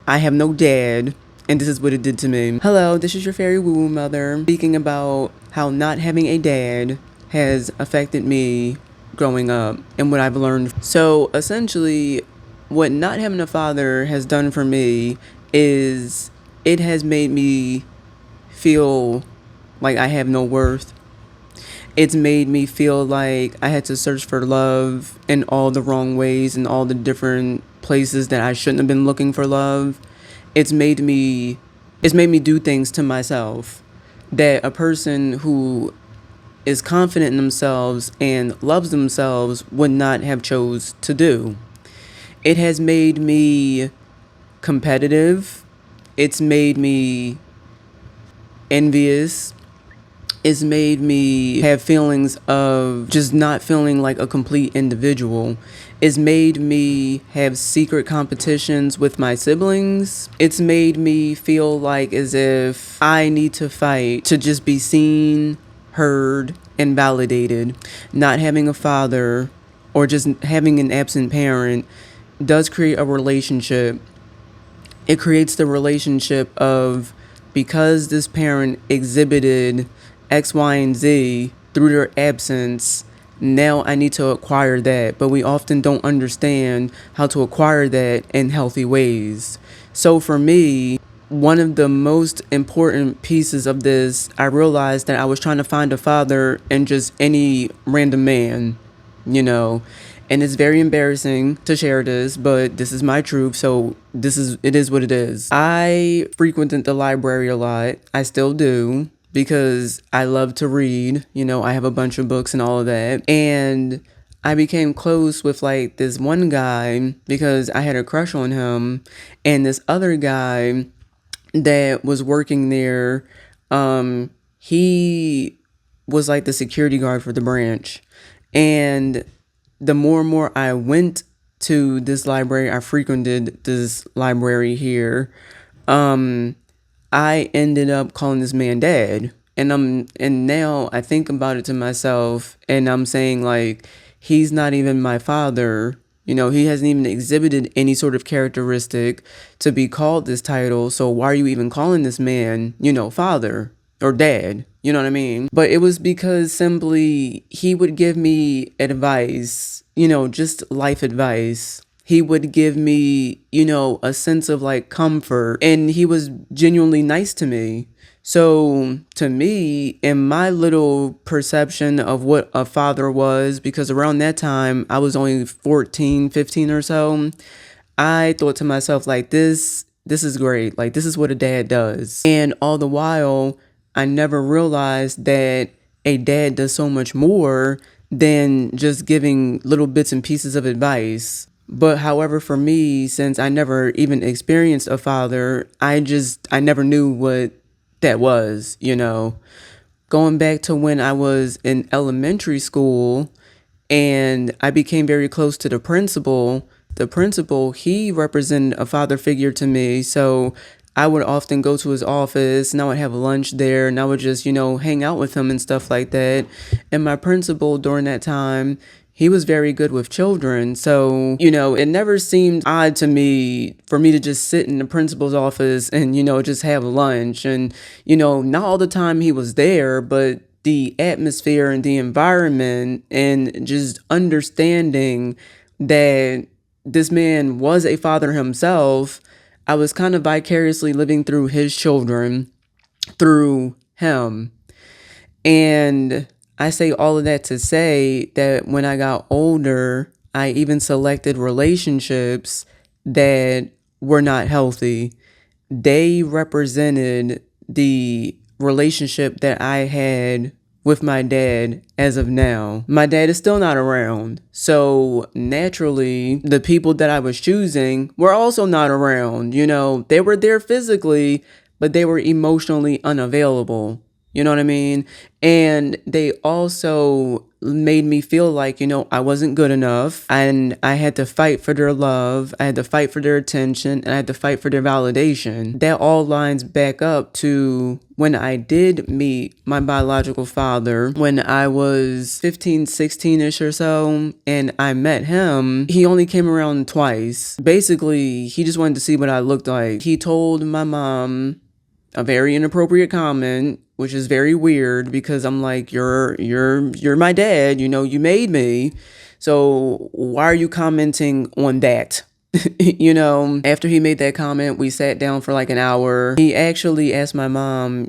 I have no dad, and this is what it did to me. Hello, this is your fairy woo mother speaking about how not having a dad has affected me growing up and what I've learned. So essentially, what not having a father has done for me is it has made me feel like I have no worth. It's made me feel like I had to search for love in all the wrong ways and all the different places that I shouldn't have been looking for love. It's made me do things to myself that a person who is confident in themselves and loves themselves would not have chose to do. It has made me competitive. It's made me envious. It's made me have feelings of just not feeling like a complete individual. It's made me have secret competitions with my siblings. It's made me feel like as if I need to fight to just be seen, heard, and validated. Not having a father or just having an absent parent does create a relationship. It creates the relationship of, because this parent exhibited X, Y, and Z through their absence, now I need to acquire that. But we often don't understand how to acquire that in healthy ways. So for me, one of the most important pieces of this, I realized that I was trying to find a father in just any random man, and it's very embarrassing to share this, but this is my truth. So it is what it is. I frequented the library a lot. I still do, because I love to read. I have a bunch of books and all of that. And I became close with like this one guy because I had a crush on him. And this other guy that was working there, he was like the security guard for the branch. And the more and more I went to this library, I frequented this library here, I ended up calling this man dad. And now I think about it to myself and I'm saying like, he's not even my father. He hasn't even exhibited any sort of characteristic to be called this title. So why are you even calling this man, father or dad? You know what I mean? But it was because simply he would give me advice, just life advice. He would give me, a sense of like comfort, and he was genuinely nice to me. So to me, in my little perception of what a father was, because around that time I was only 14, 15 or so, I thought to myself like, this is great. Like, this is what a dad does. And all the while, I never realized that a dad does so much more than just giving little bits and pieces of advice. But however, for me, since I never even experienced a father, I never knew what that was, Going back to when I was in elementary school and I became very close to the principal, he represented a father figure to me. So I would often go to his office and I would have lunch there and I would just, hang out with him and stuff like that. And my principal during that time, he was very good with children. So, it never seemed odd to me for me to just sit in the principal's office and, just have lunch. And, not all the time he was there, but the atmosphere and the environment and just understanding that this man was a father himself, I was kind of vicariously living through his children, through him. And I say all of that to say that when I got older, I even selected relationships that were not healthy. They represented the relationship that I had with my dad as of now. My dad is still not around. So naturally, the people that I was choosing were also not around. They were there physically, but they were emotionally unavailable. You know what I mean? And they also made me feel like, I wasn't good enough and I had to fight for their love. I had to fight for their attention and I had to fight for their validation. That all lines back up to when I did meet my biological father when I was 15, 16-ish or so, and I met him. He only came around twice. Basically, he just wanted to see what I looked like. He told my mom a very inappropriate comment, which is very weird because I'm like, you're my dad, you made me. So why are you commenting on that? After he made that comment, we sat down for like an hour. He actually asked my mom,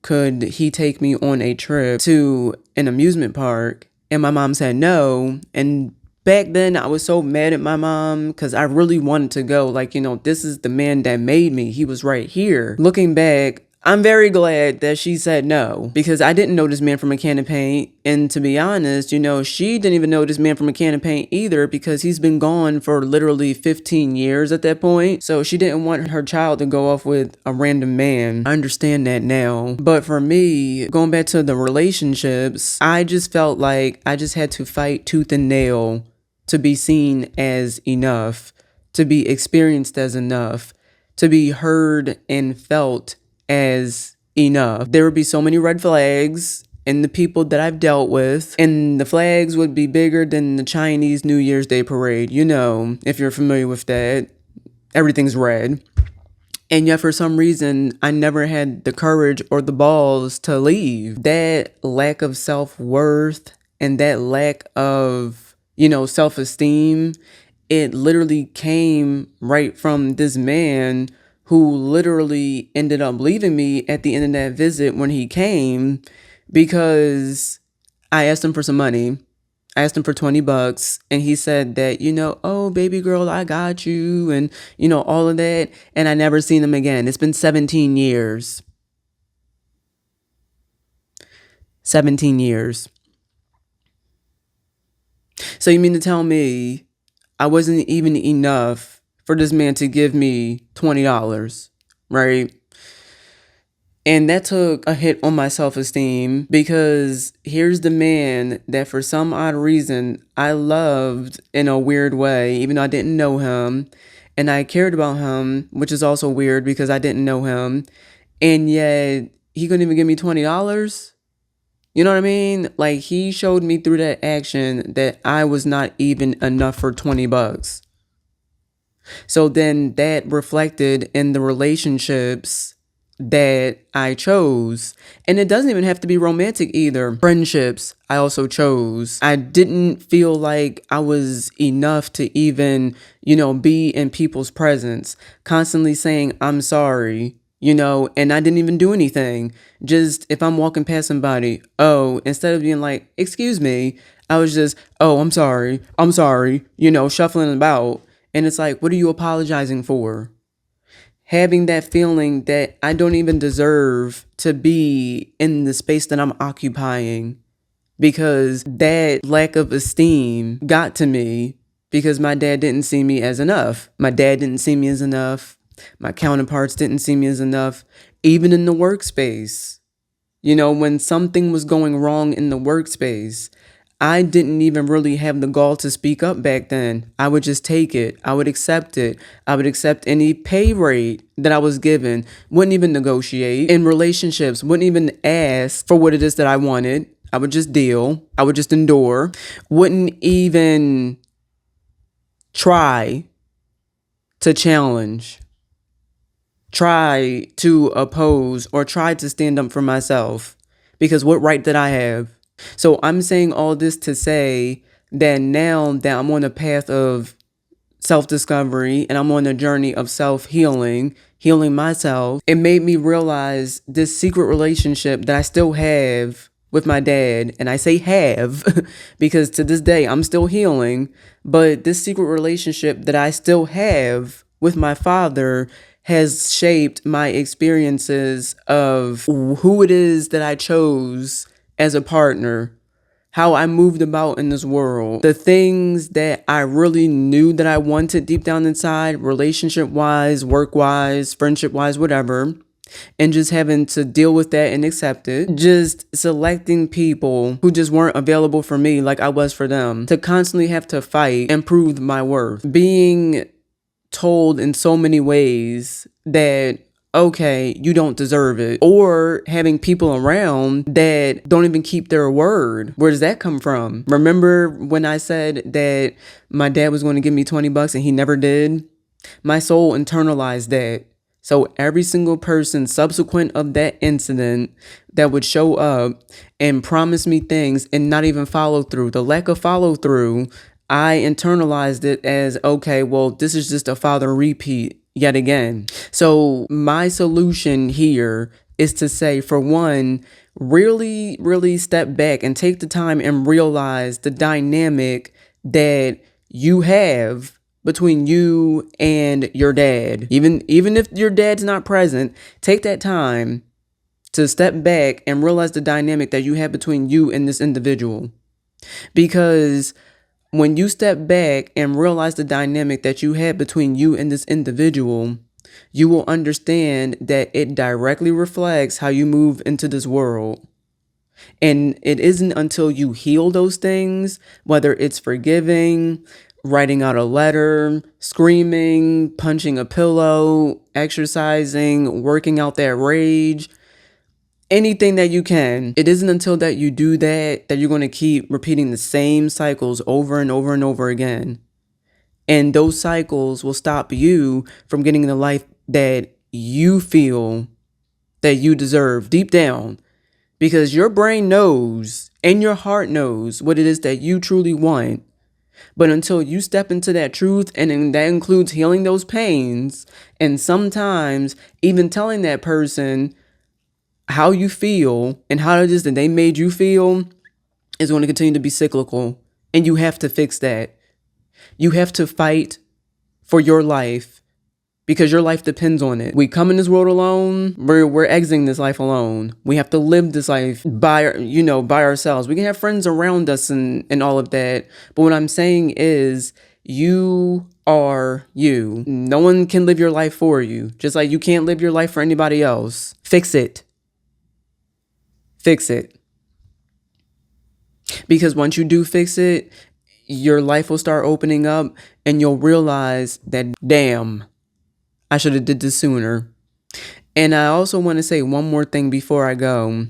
could he take me on a trip to an amusement park? And my mom said no. And back then, I was so mad at my mom because I really wanted to go. Like, this is the man that made me. He was right here. Looking back, I'm very glad that she said no because I didn't know this man from a can of paint. And to be honest, she didn't even know this man from a can of paint either because he's been gone for literally 15 years at that point. So she didn't want her child to go off with a random man. I understand that now. But for me, going back to the relationships, I just felt like I just had to fight tooth and nail to be seen as enough, to be experienced as enough, to be heard and felt as enough. There would be so many red flags in the people that I've dealt with, and the flags would be bigger than the Chinese New Year's Day parade. If you're familiar with that, everything's red. And yet for some reason, I never had the courage or the balls to leave. That lack of self-worth and that lack of self-esteem, it literally came right from this man who literally ended up leaving me at the end of that visit when he came because I asked him for some money. I asked him for $20 and he said that, oh, baby girl, I got you and, all of that. And I never seen him again. It's been 17 years. 17 years. So you mean to tell me I wasn't even enough for this man to give me $20, right? And that took a hit on my self-esteem because here's the man that for some odd reason I loved in a weird way, even though I didn't know him. And I cared about him, which is also weird because I didn't know him. And yet he couldn't even give me $20. You know what I mean? Like he showed me through that action that I was not even enough for $20. So then that reflected in the relationships that I chose. And it doesn't even have to be romantic either. Friendships, I also chose. I didn't feel like I was enough to even, be in people's presence, constantly saying, I'm sorry. And I didn't even do anything. Just if I'm walking past somebody, instead of being like, excuse me, I was just, I'm sorry, shuffling about. And it's like, what are you apologizing for? Having that feeling that I don't even deserve to be in the space that I'm occupying because that lack of esteem got to me because my dad didn't see me as enough. My dad didn't see me as enough. My counterparts didn't see me as enough, even in the workspace. When something was going wrong in the workspace, I didn't even really have the gall to speak up back then. I would just take it. I would accept it. I would accept any pay rate that I was given. Wouldn't even negotiate. In relationships, wouldn't even ask for what it is that I wanted. I would just deal. I would just endure. Wouldn't even try to challenge. Try to oppose or try to stand up for myself. Because what right did I have? So I'm saying all this to say that now that I'm on a path of self-discovery and I'm on a journey of self-healing, healing myself, it made me realize this secret relationship that I still have with my dad. And I say have because to this day I'm still healing, but this secret relationship that I still have with my father has shaped my experiences of who it is that I chose as a partner, how I moved about in this world, the things that I really knew that I wanted deep down inside, relationship-wise, work-wise, friendship-wise, whatever. and just having to deal with that and accept it. Just selecting people who just weren't available for me like I was for them. To constantly have to fight and prove my worth. Being told in so many ways that, okay, you don't deserve it. Or having people around that don't even keep their word. Where does that come from? Remember when I said that my dad was going to give me $20 and he never did? My soul internalized that. So every single person subsequent of that incident that would show up and promise me things and not even follow through, the lack of follow through, I internalized it as, okay, well, this is just a father repeat yet again. So my solution here is to say, for one, really, really step back and take the time and realize the dynamic that you have between you and your dad. Even if your dad's not present, take that time to step back and realize the dynamic that you have between you and this individual. Because when you step back and realize the dynamic that you have between you and this individual, you will understand that it directly reflects how you move into this world. And it isn't until you heal those things, whether it's forgiving, writing out a letter, screaming, punching a pillow, exercising, working out that rage, anything that you can. It isn't until that you do that you're going to keep repeating the same cycles over and over and over again. And those cycles will stop you from getting the life that you feel that you deserve deep down. Because your brain knows and your heart knows what it is that you truly want. But until you step into that truth, and that includes healing those pains, and sometimes even telling that person how you feel and how it is that they made you feel, is going to continue to be cyclical. And you have to fix that. You have to fight for your life because your life depends on it. We come in this world alone. We're exiting this life alone. We have to live this life by ourselves. We can have friends around us and all of that. But what I'm saying is, you are you. No one can live your life for you. Just like you can't live your life for anybody else. Fix it. Fix it. Because once you do fix it, your life will start opening up and you'll realize that, damn, I should have did this sooner. And I also want to say one more thing before I go.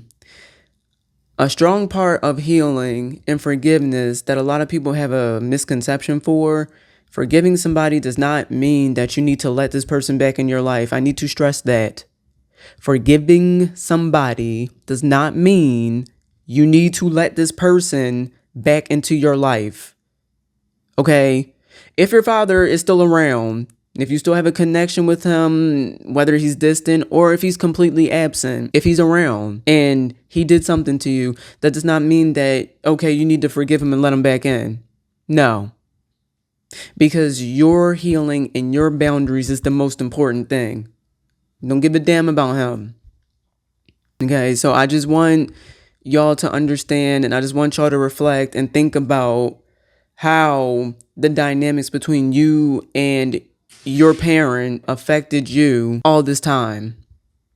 A strong part of healing and forgiveness that a lot of people have a misconception for, forgiving somebody does not mean that you need to let this person back in your life. I need to stress that. Forgiving somebody does not mean you need to let this person back into your life. Okay? If your father is still around, if you still have a connection with him, whether he's distant or if he's completely absent, if he's around and he did something to you, that does not mean that, okay, you need to forgive him and let him back in. No. Because your healing and your boundaries is the most important thing. Don't give a damn about him. Okay, so I just want y'all to understand, and I just want y'all to reflect and think about how the dynamics between you and your parent affected you all this time.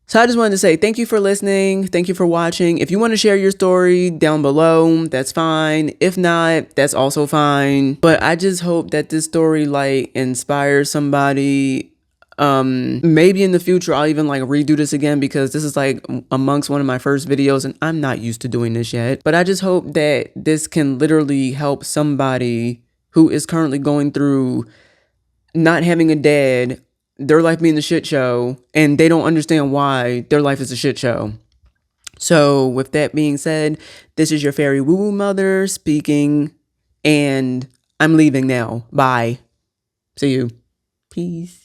So I just wanted to say thank you for listening. Thank you for watching. If you want to share your story down below, that's fine. If not, that's also fine. But I just hope that this story inspires somebody. Maybe in the future I'll even redo this again, because this is amongst one of my first videos and I'm not used to doing this yet. But I just hope that this can literally help somebody who is currently going through not having a dad, their life being a shit show, and they don't understand why their life is a shit show. So with that being said, this is your fairy woo-woo mother speaking, and I'm leaving now. Bye. See you. Peace.